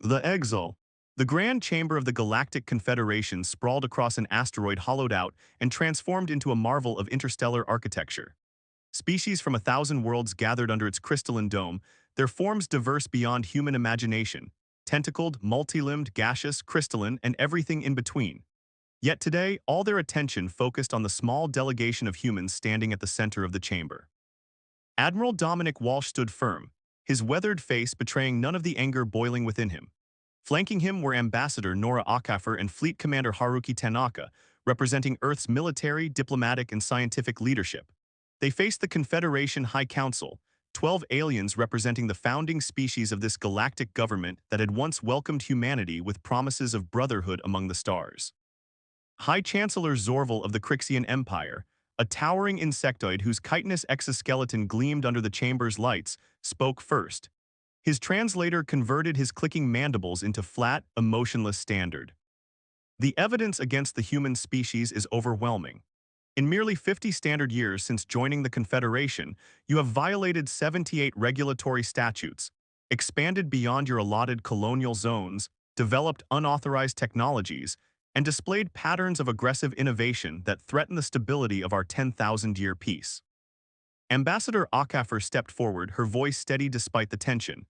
The exile. The Grand Chamber of the Galactic Confederation sprawled across an asteroid hollowed out and transformed into a marvel of interstellar architecture. Species from 1,000 worlds gathered under its crystalline dome, their forms diverse beyond human imagination, tentacled, multi-limbed, gaseous, crystalline, and everything in between. Yet today, all their attention focused on the small delegation of humans standing at the center of the chamber. Admiral Dominic Walsh stood firm, his weathered face betraying none of the anger boiling within him. Flanking him were Ambassador Nora Akafor and Fleet Commander Haruki Tanaka, representing Earth's military, diplomatic, and scientific leadership. They faced the Confederation High Council, 12 aliens representing the founding species of this galactic government that had once welcomed humanity with promises of brotherhood among the stars. High Chancellor Zorval of the Crixian Empire, a towering insectoid whose chitinous exoskeleton gleamed under the chamber's lights, spoke first. His translator converted his clicking mandibles into flat, emotionless standard. The evidence against the human species is overwhelming. In merely 50 standard years since joining the Confederation, you have violated 78 regulatory statutes, expanded beyond your allotted colonial zones, developed unauthorized technologies, and displayed patterns of aggressive innovation that threaten the stability of our 10,000-year peace. Ambassador Akafor stepped forward, her voice steady despite the tension.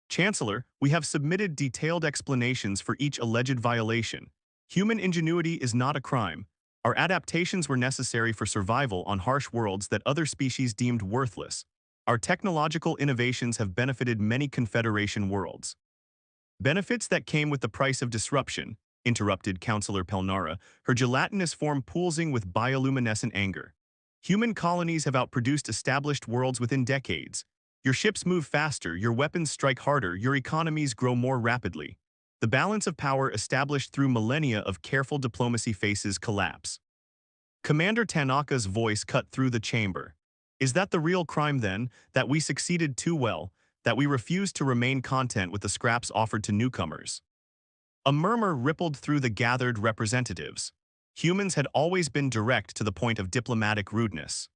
Chancellor, we have submitted detailed explanations for each alleged violation. Human ingenuity is not a crime. Our adaptations were necessary for survival on harsh worlds that other species deemed worthless. Our technological innovations have benefited many Confederation worlds. Benefits that came with the price of disruption, interrupted Councillor Pelnara, her gelatinous form pulsing with bioluminescent anger. Human colonies have outproduced established worlds within decades. Your ships move faster, your weapons strike harder, your economies grow more rapidly. The balance of power established through millennia of careful diplomacy faces collapse. Commander Tanaka's voice cut through the chamber. Is that the real crime then, that we succeeded too well, that we refused to remain content with the scraps offered to newcomers? A murmur rippled through the gathered representatives. Humans had always been direct to the point of diplomatic rudeness.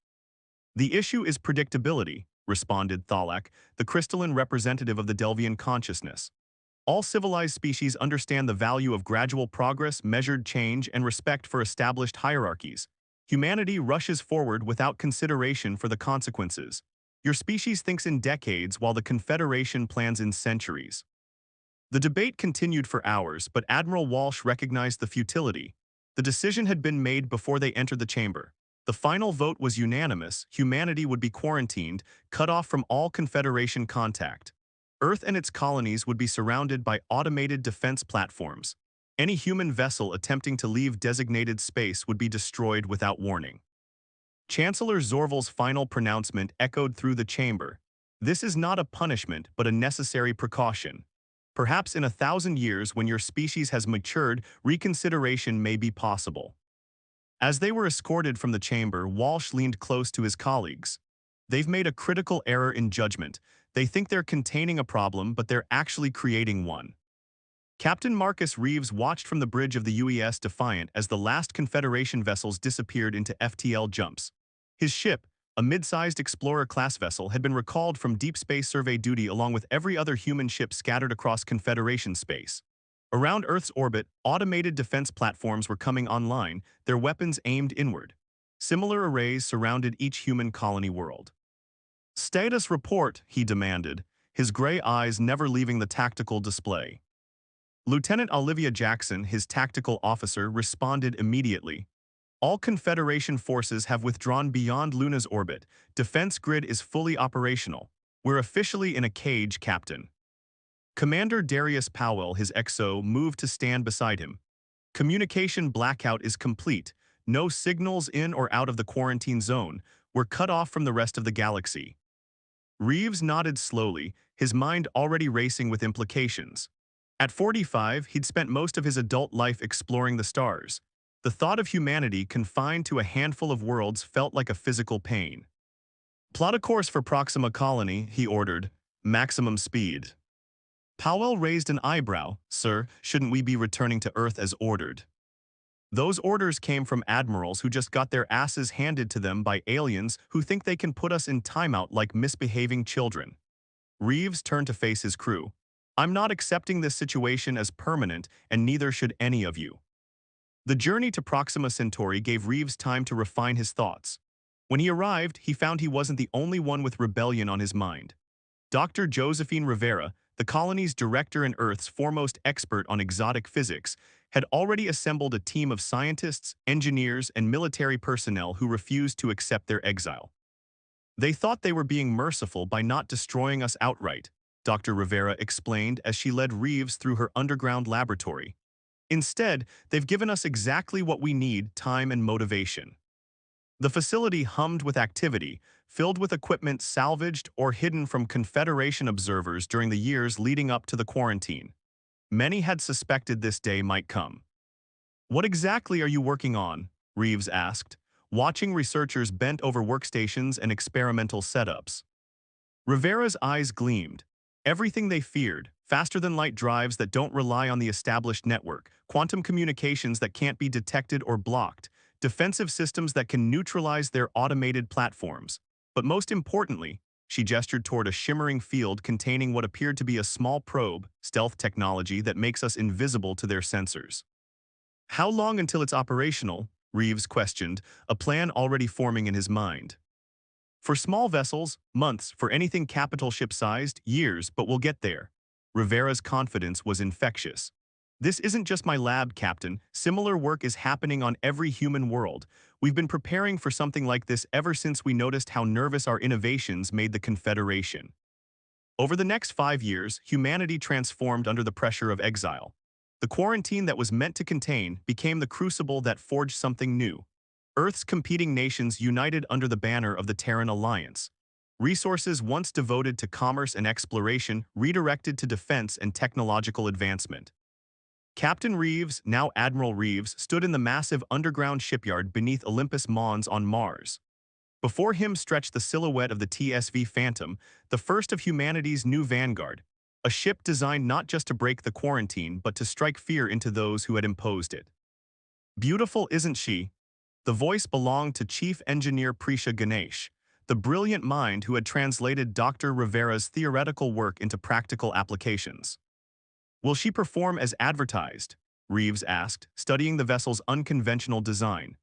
The issue is predictability, responded Thalak, the crystalline representative of the Delvian consciousness. All civilized species understand the value of gradual progress, measured change, and respect for established hierarchies. Humanity rushes forward without consideration for the consequences. Your species thinks in decades while the Confederation plans in centuries. The debate continued for hours, but Admiral Walsh recognized the futility. The decision had been made before they entered the chamber. The final vote was unanimous. Humanity would be quarantined, cut off from all Confederation contact. Earth and its colonies would be surrounded by automated defense platforms. Any human vessel attempting to leave designated space would be destroyed without warning. Chancellor Zorval's final pronouncement echoed through the chamber. This is not a punishment, but a necessary precaution. Perhaps in 1,000 years, when your species has matured, reconsideration may be possible. As they were escorted from the chamber, Walsh leaned close to his colleagues. They've made a critical error in judgment. They think they're containing a problem, but they're actually creating one. Captain Marcus Reeves watched from the bridge of the UES Defiant as the last Confederation vessels disappeared into FTL jumps. His ship, a mid-sized Explorer-class vessel, had been recalled from deep space survey duty along with every other human ship scattered across Confederation space. Around Earth's orbit, automated defense platforms were coming online, their weapons aimed inward. Similar arrays surrounded each human colony world. "Status report," he demanded, his gray eyes never leaving the tactical display. Lieutenant Olivia Jackson, his tactical officer, responded immediately. All Confederation forces have withdrawn beyond Luna's orbit. Defense grid is fully operational. We're officially in a cage, Captain. Commander Darius Powell, his XO, moved to stand beside him. Communication blackout is complete. No signals in or out of the quarantine zone. We're cut off from the rest of the galaxy. Reeves nodded slowly, his mind already racing with implications. At 45, he'd spent most of his adult life exploring the stars. The thought of humanity confined to a handful of worlds felt like a physical pain. "Plot a course for Proxima Colony," he ordered. "Maximum speed." Powell raised an eyebrow. "Sir, shouldn't we be returning to Earth as ordered?" Those orders came from admirals who just got their asses handed to them by aliens who think they can put us in timeout like misbehaving children. Reeves turned to face his crew. I'm not accepting this situation as permanent, and neither should any of you. The journey to Proxima Centauri gave Reeves time to refine his thoughts. When he arrived, he found he wasn't the only one with rebellion on his mind. Dr. Josephine Rivera, the colony's director and Earth's foremost expert on exotic physics, had already assembled a team of scientists, engineers, and military personnel who refused to accept their exile. They thought they were being merciful by not destroying us outright, Dr. Rivera explained as she led Reeves through her underground laboratory. Instead, they've given us exactly what we need: time and motivation. The facility hummed with activity, filled with equipment salvaged or hidden from Confederation observers during the years leading up to the quarantine. Many had suspected this day might come. "What exactly are you working on?" Reeves asked, watching researchers bent over workstations and experimental setups. Rivera's eyes gleamed. Everything they feared: faster-than-light drives that don't rely on the established network, quantum communications that can't be detected or blocked, defensive systems that can neutralize their automated platforms. But most importantly, she gestured toward a shimmering field containing what appeared to be a small probe, stealth technology that makes us invisible to their sensors. "How long until it's operational?" Reeves questioned, a plan already forming in his mind. "For small vessels, months; for anything capital ship-sized, years, but we'll get there." Rivera's confidence was infectious. "This isn't just my lab, Captain. Similar work is happening on every human world. We've been preparing for something like this ever since we noticed how nervous our innovations made the Confederation." Over the next 5 years, humanity transformed under the pressure of exile. The quarantine that was meant to contain became the crucible that forged something new. Earth's competing nations united under the banner of the Terran Alliance. Resources once devoted to commerce and exploration redirected to defense and technological advancement. Captain Reeves, now Admiral Reeves, stood in the massive underground shipyard beneath Olympus Mons on Mars. Before him stretched the silhouette of the TSV Phantom, the first of humanity's new vanguard, a ship designed not just to break the quarantine but to strike fear into those who had imposed it. "Beautiful, isn't she?" The voice belonged to Chief Engineer Prisha Ganesh, the brilliant mind who had translated Dr. Rivera's theoretical work into practical applications. "Will she perform as advertised?" Reeves asked, studying the vessel's unconventional design.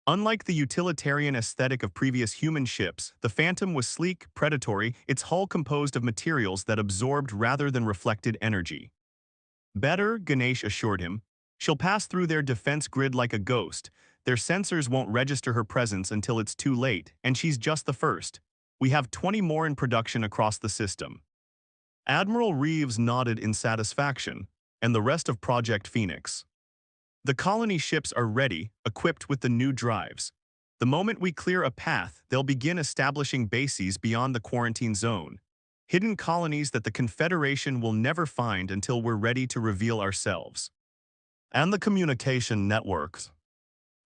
Unlike the utilitarian aesthetic of previous human ships, the Phantom was sleek, predatory, its hull composed of materials that absorbed rather than reflected energy. "Better," Ganesh assured him. "She'll pass through their defense grid like a ghost. Their sensors won't register her presence until it's too late, and she's just the first. We have 20 more in production across the system." Admiral Reeves nodded in satisfaction, and the rest of Project Phoenix. "The colony ships are ready, equipped with the new drives. The moment we clear a path, they'll begin establishing bases beyond the quarantine zone. Hidden colonies that the Confederation will never find until we're ready to reveal ourselves." "And the communication networks?"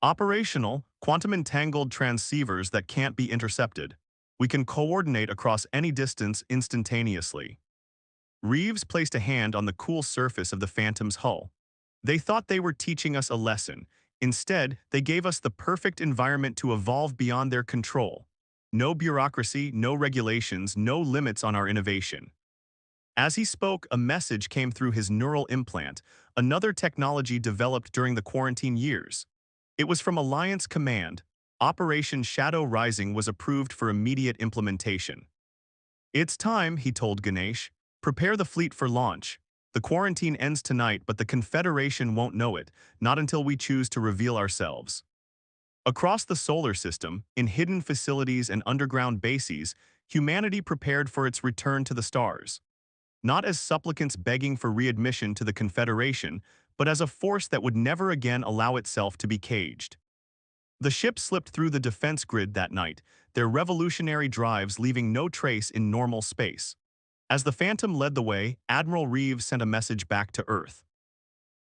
"Operational, quantum-entangled transceivers that can't be intercepted. We can coordinate across any distance instantaneously." Reeves placed a hand on the cool surface of the Phantom's hull. "They thought they were teaching us a lesson. Instead, they gave us the perfect environment to evolve beyond their control. No bureaucracy, no regulations, no limits on our innovation." As he spoke, a message came through his neural implant, another technology developed during the quarantine years. It was from Alliance Command. Operation Shadow Rising was approved for immediate implementation. "It's time," he told Ganesh. "Prepare the fleet for launch. The quarantine ends tonight, but the Confederation won't know it, not until we choose to reveal ourselves." Across the solar system, in hidden facilities and underground bases, humanity prepared for its return to the stars. Not as supplicants begging for readmission to the Confederation, but as a force that would never again allow itself to be caged. The ship slipped through the defense grid that night, their revolutionary drives leaving no trace in normal space. As the Phantom led the way, Admiral Reeves sent a message back to Earth.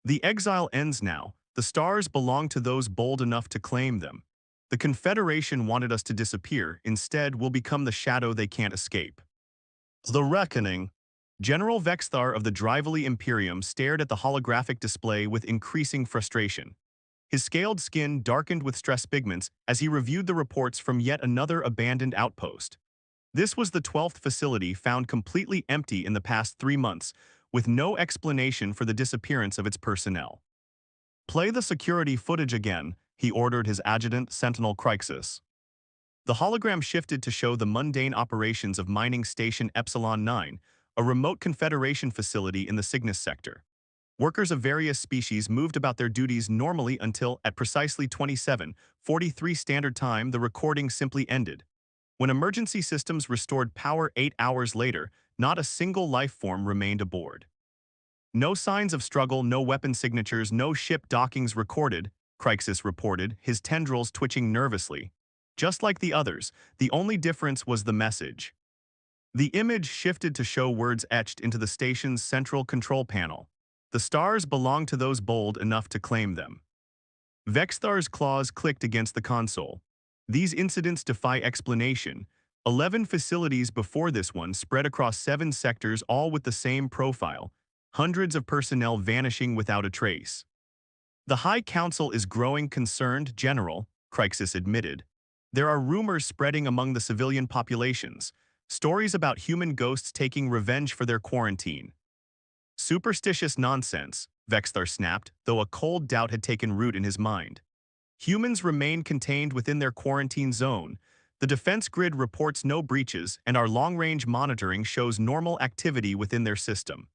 "The exile ends now. The stars belong to those bold enough to claim them. The Confederation wanted us to disappear. Instead, we'll become the shadow they can't escape." "The reckoning." General Vexthar of the Drively Imperium stared at the holographic display with increasing frustration. His scaled skin darkened with stress pigments as he reviewed the reports from yet another abandoned outpost. This was the 12th facility found completely empty in the past 3 months, with no explanation for the disappearance of its personnel. "Play the security footage again," he ordered his adjutant, Sentinel Crixus. The hologram shifted to show the mundane operations of mining station Epsilon 9, a remote Confederation facility in the Cygnus sector. Workers of various species moved about their duties normally until, at precisely 27:43 Standard Time, the recording simply ended. When emergency systems restored power 8 hours later, not a single life form remained aboard. "No signs of struggle, no weapon signatures, no ship dockings recorded," Crixus reported, his tendrils twitching nervously. Just like the others, the only difference was the message. The image shifted to show words etched into the station's central control panel. "The stars belong to those bold enough to claim them." Vexthar's claws clicked against the console. These incidents defy explanation. 11 facilities before this one spread across 7 sectors, all with the same profile. Hundreds of personnel vanishing without a trace. "The High Council is growing concerned, General," Crixus admitted. "There are rumors spreading among the civilian populations. Stories about human ghosts taking revenge for their quarantine." "Superstitious nonsense," Vexthar snapped, though a cold doubt had taken root in his mind. "Humans remain contained within their quarantine zone. The defense grid reports no breaches, and our long-range monitoring shows normal activity within their system."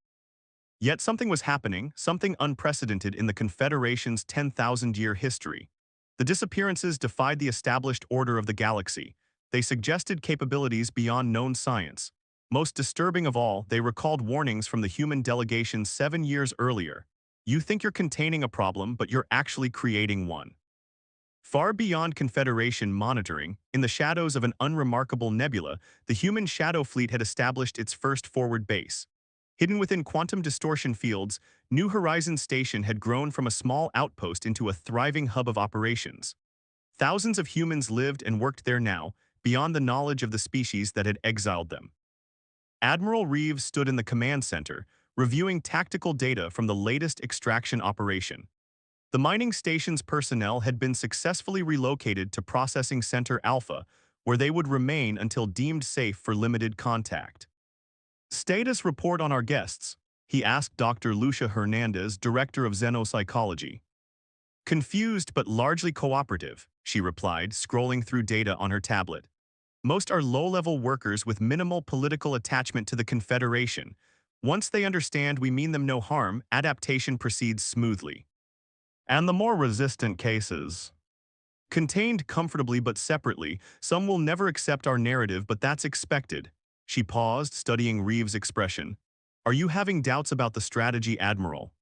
Yet something was happening, something unprecedented in the Confederation's 10,000-year history. The disappearances defied the established order of the galaxy. They suggested capabilities beyond known science. Most disturbing of all, they recalled warnings from the human delegation 7 years earlier. "You think you're containing a problem, but you're actually creating one." Far beyond Confederation monitoring, in the shadows of an unremarkable nebula, the human shadow fleet had established its first forward base. Hidden within quantum distortion fields, New Horizons Station had grown from a small outpost into a thriving hub of operations. Thousands of humans lived and worked there now, beyond the knowledge of the species that had exiled them. Admiral Reeves stood in the command center, reviewing tactical data from the latest extraction operation. The mining station's personnel had been successfully relocated to Processing Center Alpha, where they would remain until deemed safe for limited contact. "Status report on our guests," he asked Dr. Lucia Hernandez, director of xenopsychology. "Confused but largely cooperative," she replied, scrolling through data on her tablet. "Most are low-level workers with minimal political attachment to the Confederation. Once they understand we mean them no harm, adaptation proceeds smoothly. And the more resistant cases, contained comfortably but separately, some will never accept our narrative, but that's expected." She paused, studying Reeves' expression. "Are you having doubts about the strategy, Admiral?"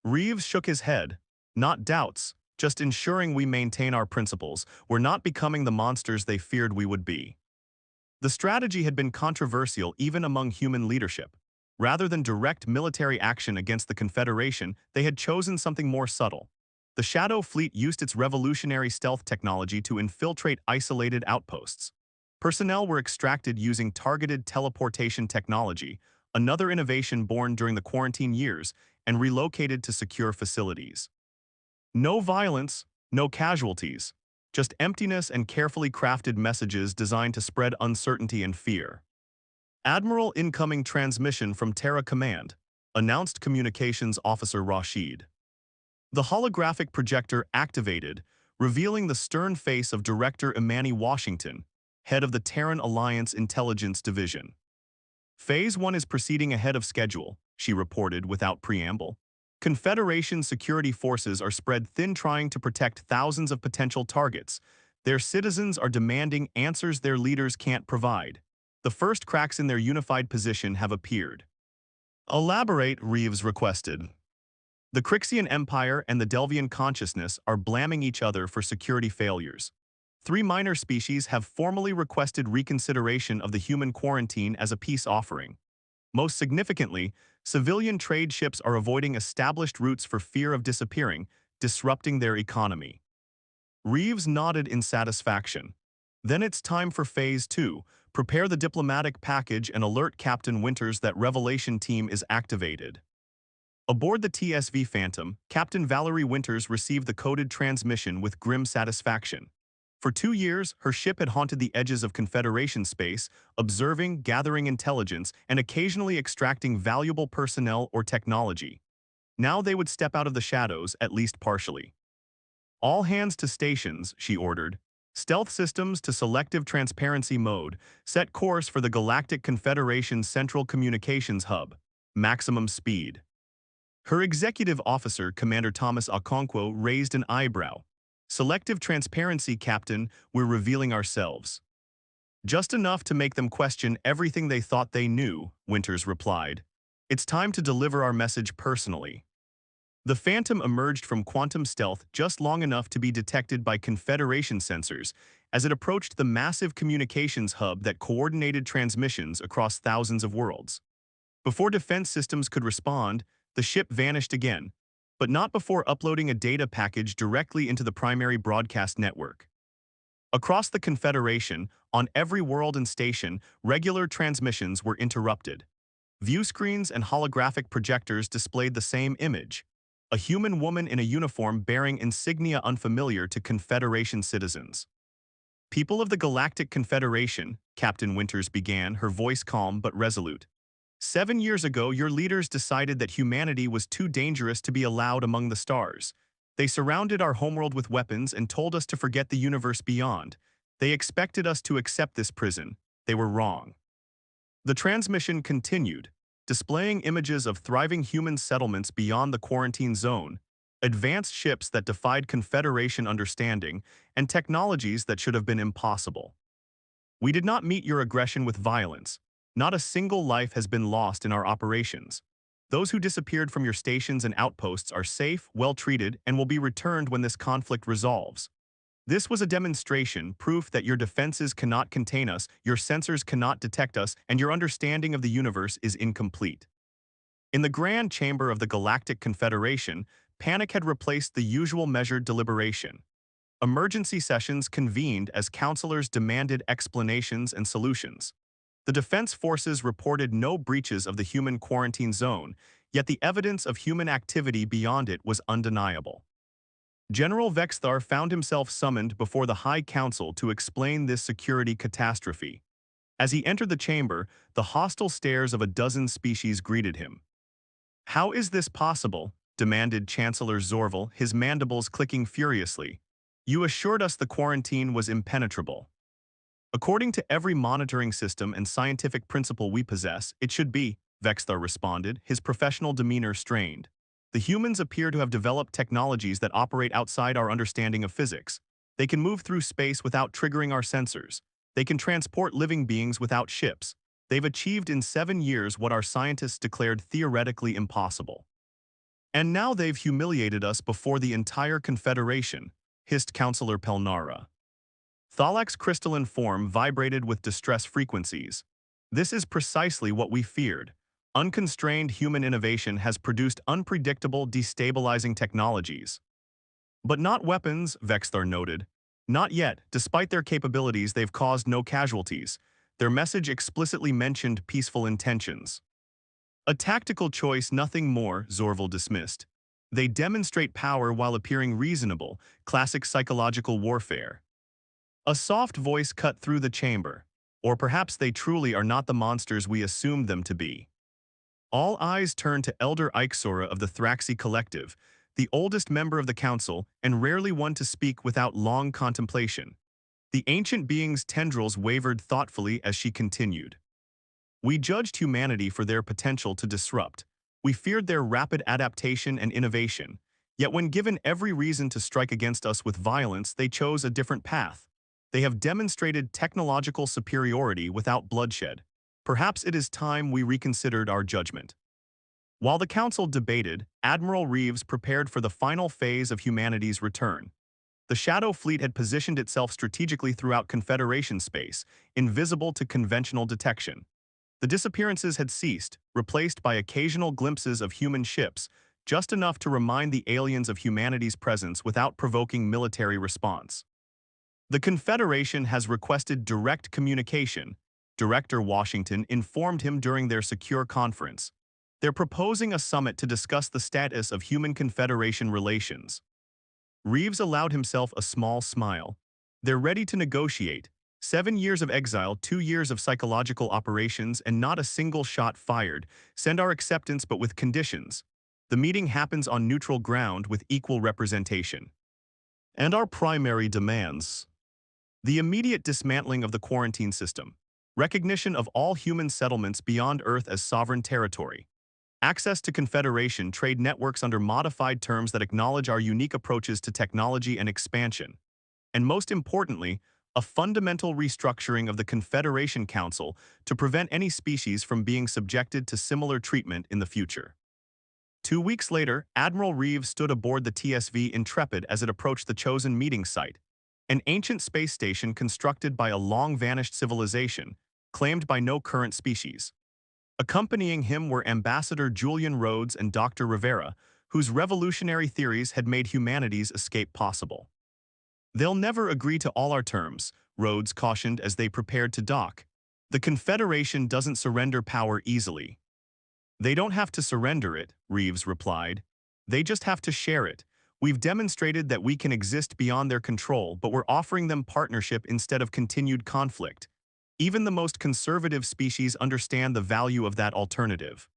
Reeves shook his head. "Not doubts, just ensuring we maintain our principles. We're not becoming the monsters they feared we would be." The strategy had been controversial even among human leadership. Rather than direct military action against the Confederation, they had chosen something more subtle. The Shadow Fleet used its revolutionary stealth technology to infiltrate isolated outposts. Personnel were extracted using targeted teleportation technology, another innovation born during the quarantine years, and relocated to secure facilities. No violence, no casualties, just emptiness and carefully crafted messages designed to spread uncertainty and fear. "Admiral, incoming transmission from Terra Command," announced Communications Officer Rashid. The holographic projector activated, revealing the stern face of Director Imani Washington, head of the Terran Alliance Intelligence Division. "Phase 1 is proceeding ahead of schedule," she reported without preamble. "Confederation security forces are spread thin trying to protect thousands of potential targets. Their citizens are demanding answers their leaders can't provide. The first cracks in their unified position have appeared." "Elaborate," Reeves requested. "The Crixian Empire and the Delvian Consciousness are blaming each other for security failures. 3 minor species have formally requested reconsideration of the human quarantine as a peace offering. Most significantly, civilian trade ships are avoiding established routes for fear of disappearing, disrupting their economy." Reeves nodded in satisfaction. "Then it's time for Phase 2. Prepare the diplomatic package and alert Captain Winters that Revelation Team is activated." Aboard the TSV Phantom, Captain Valerie Winters received the coded transmission with grim satisfaction. For 2 years, her ship had haunted the edges of Confederation space, observing, gathering intelligence, and occasionally extracting valuable personnel or technology. Now they would step out of the shadows, at least partially. All hands to stations, she ordered. Stealth systems to selective transparency mode. Set course for the Galactic Confederation's Central Communications Hub. Maximum speed. Her executive officer, Commander Thomas Okonkwo, raised an eyebrow. Selective transparency, Captain, we're revealing ourselves. Just enough to make them question everything they thought they knew, Winters replied. It's time to deliver our message personally. The Phantom emerged from quantum stealth just long enough to be detected by Confederation sensors as it approached the massive communications hub that coordinated transmissions across thousands of worlds. Before defense systems could respond, the ship vanished again, but not before uploading a data package directly into the primary broadcast network. Across the Confederation, on every world and station, regular transmissions were interrupted. View screens and holographic projectors displayed the same image: a human woman in a uniform bearing insignia unfamiliar to Confederation citizens. People of the Galactic Confederation, Captain Winters began, her voice calm but resolute. 7 years ago, your leaders decided that humanity was too dangerous to be allowed among the stars. They surrounded our homeworld with weapons and told us to forget the universe beyond. They expected us to accept this prison. They were wrong. The transmission continued, displaying images of thriving human settlements beyond the quarantine zone, advanced ships that defied Confederation understanding, and technologies that should have been impossible. We did not meet your aggression with violence. Not a single life has been lost in our operations. Those who disappeared from your stations and outposts are safe, well-treated, and will be returned when this conflict resolves. This was a demonstration, proof that your defenses cannot contain us, your sensors cannot detect us, and your understanding of the universe is incomplete. In the Grand Chamber of the Galactic Confederation, panic had replaced the usual measured deliberation. Emergency sessions convened as counselors demanded explanations and solutions. The defense forces reported no breaches of the human quarantine zone, yet the evidence of human activity beyond it was undeniable. General Vexthar found himself summoned before the High Council to explain this security catastrophe. As he entered the chamber, the hostile stares of a dozen species greeted him. "How is this possible?" demanded Chancellor Zorval, his mandibles clicking furiously. "You assured us the quarantine was impenetrable." "According to every monitoring system and scientific principle we possess, it should be," Vexthar responded, his professional demeanor strained. "The humans appear to have developed technologies that operate outside our understanding of physics. They can move through space without triggering our sensors. They can transport living beings without ships. They've achieved in 7 years what our scientists declared theoretically impossible. And now they've humiliated us before the entire Confederation," hissed Councillor Pelnara. Thalak's crystalline form vibrated with distress frequencies. "This is precisely what we feared. Unconstrained human innovation has produced unpredictable, destabilizing technologies." "But not weapons," Vexthar noted. "Not yet. Despite their capabilities, they've caused no casualties. Their message explicitly mentioned peaceful intentions." "A tactical choice, nothing more," Zorval dismissed. "They demonstrate power while appearing reasonable, classic psychological warfare." A soft voice cut through the chamber. "Or perhaps they truly are not the monsters we assumed them to be." All eyes turned to Elder Ixora of the Thraxi Collective, the oldest member of the council and rarely one to speak without long contemplation. The ancient being's tendrils wavered thoughtfully as she continued. "We judged humanity for their potential to disrupt. We feared their rapid adaptation and innovation. Yet when given every reason to strike against us with violence, they chose a different path. They have demonstrated technological superiority without bloodshed. Perhaps it is time we reconsidered our judgment." While the council debated, Admiral Reeves prepared for the final phase of humanity's return. The Shadow Fleet had positioned itself strategically throughout Confederation space, invisible to conventional detection. The disappearances had ceased, replaced by occasional glimpses of human ships, just enough to remind the aliens of humanity's presence without provoking military response. "The Confederation has requested direct communication," Director Washington informed him during their secure conference. "They're proposing a summit to discuss the status of human Confederation relations." Reeves allowed himself a small smile. They're ready to negotiate. 7 years of exile, 2 years of psychological operations, and not a single shot fired. Send our acceptance, but with conditions. The meeting happens on neutral ground with equal representation. And our primary demands: the immediate dismantling of the quarantine system, recognition of all human settlements beyond Earth as sovereign territory, access to Confederation trade networks under modified terms that acknowledge our unique approaches to technology and expansion, and most importantly, a fundamental restructuring of the Confederation Council to prevent any species from being subjected to similar treatment in the future. 2 weeks later, Admiral Reeves stood aboard the TSV Intrepid as it approached the chosen meeting site, an ancient space station constructed by a long-vanished civilization, claimed by no current species. Accompanying him were Ambassador Julian Rhodes and Dr. Rivera, whose revolutionary theories had made humanity's escape possible. "They'll never agree to all our terms," Rhodes cautioned as they prepared to dock. "The Confederation doesn't surrender power easily." "They don't have to surrender it," Reeves replied. "They just have to share it. We've demonstrated that we can exist beyond their control, but we're offering them partnership instead of continued conflict. Even the most conservative species understand the value of that alternative."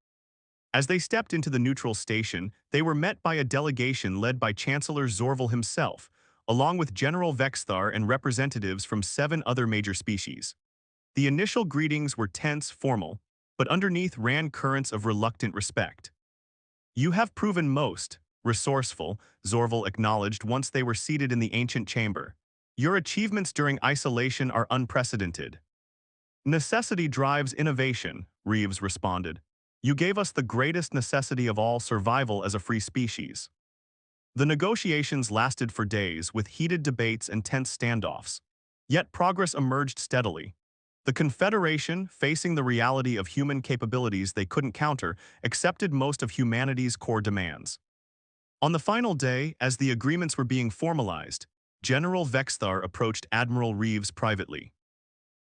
As they stepped into the neutral station, they were met by a delegation led by Chancellor Zorval himself, along with General Vexthar and representatives from 7 other major species. The initial greetings were tense, formal, but underneath ran currents of reluctant respect. "You have proven most resourceful," Zorval acknowledged once they were seated in the ancient chamber. "Your achievements during isolation are unprecedented." "Necessity drives innovation," Reeves responded. "You gave us the greatest necessity of all, survival as a free species." The negotiations lasted for days with heated debates and tense standoffs. Yet progress emerged steadily. The Confederation, facing the reality of human capabilities they couldn't counter, accepted most of humanity's core demands. On the final day, as the agreements were being formalized, General Vexthar approached Admiral Reeves privately.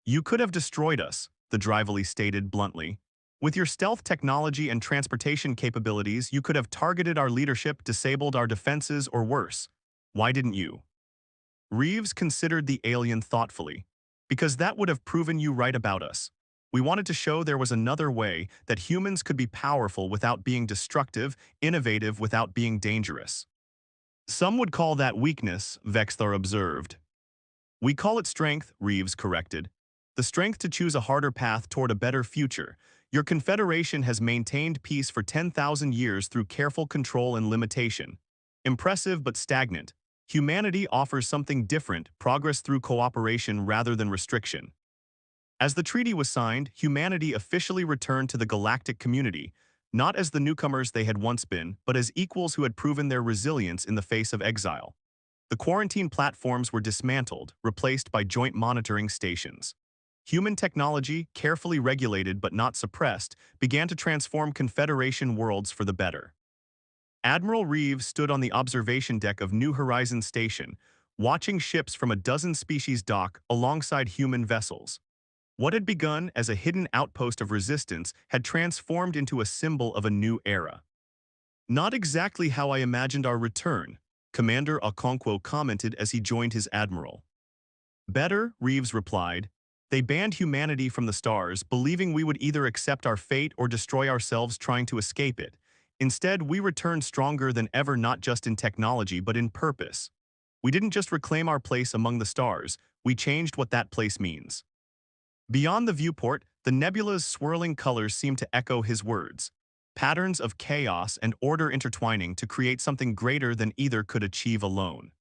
"You could have destroyed us," the Drively stated bluntly. "With your stealth technology and transportation capabilities, you could have targeted our leadership, disabled our defenses, or worse. Why didn't you?" Reeves considered the alien thoughtfully. "Because that would have proven you right about us. We wanted to show there was another way, that humans could be powerful without being destructive, innovative without being dangerous." "Some would call that weakness," Vexthar observed. "We call it strength," Reeves corrected. "The strength to choose a harder path toward a better future. Your Confederation has maintained peace for 10,000 years through careful control and limitation. Impressive but stagnant. Humanity offers something different, progress through cooperation rather than restriction." As the treaty was signed, humanity officially returned to the galactic community, not as the newcomers they had once been, but as equals who had proven their resilience in the face of exile. The quarantine platforms were dismantled, replaced by joint monitoring stations. Human technology, carefully regulated but not suppressed, began to transform Confederation worlds for the better. Admiral Reeves stood on the observation deck of New Horizons Station, watching ships from a dozen species dock alongside human vessels. What had begun as a hidden outpost of resistance had transformed into a symbol of a new era. "Not exactly how I imagined our return," Commander Okonkwo commented as he joined his admiral. "Better," Reeves replied. "They banned humanity from the stars, believing we would either accept our fate or destroy ourselves trying to escape it. Instead, we returned stronger than ever, not just in technology but in purpose. We didn't just reclaim our place among the stars, we changed what that place means." Beyond the viewport, the nebula's swirling colors seemed to echo his words. Patterns of chaos and order intertwining to create something greater than either could achieve alone.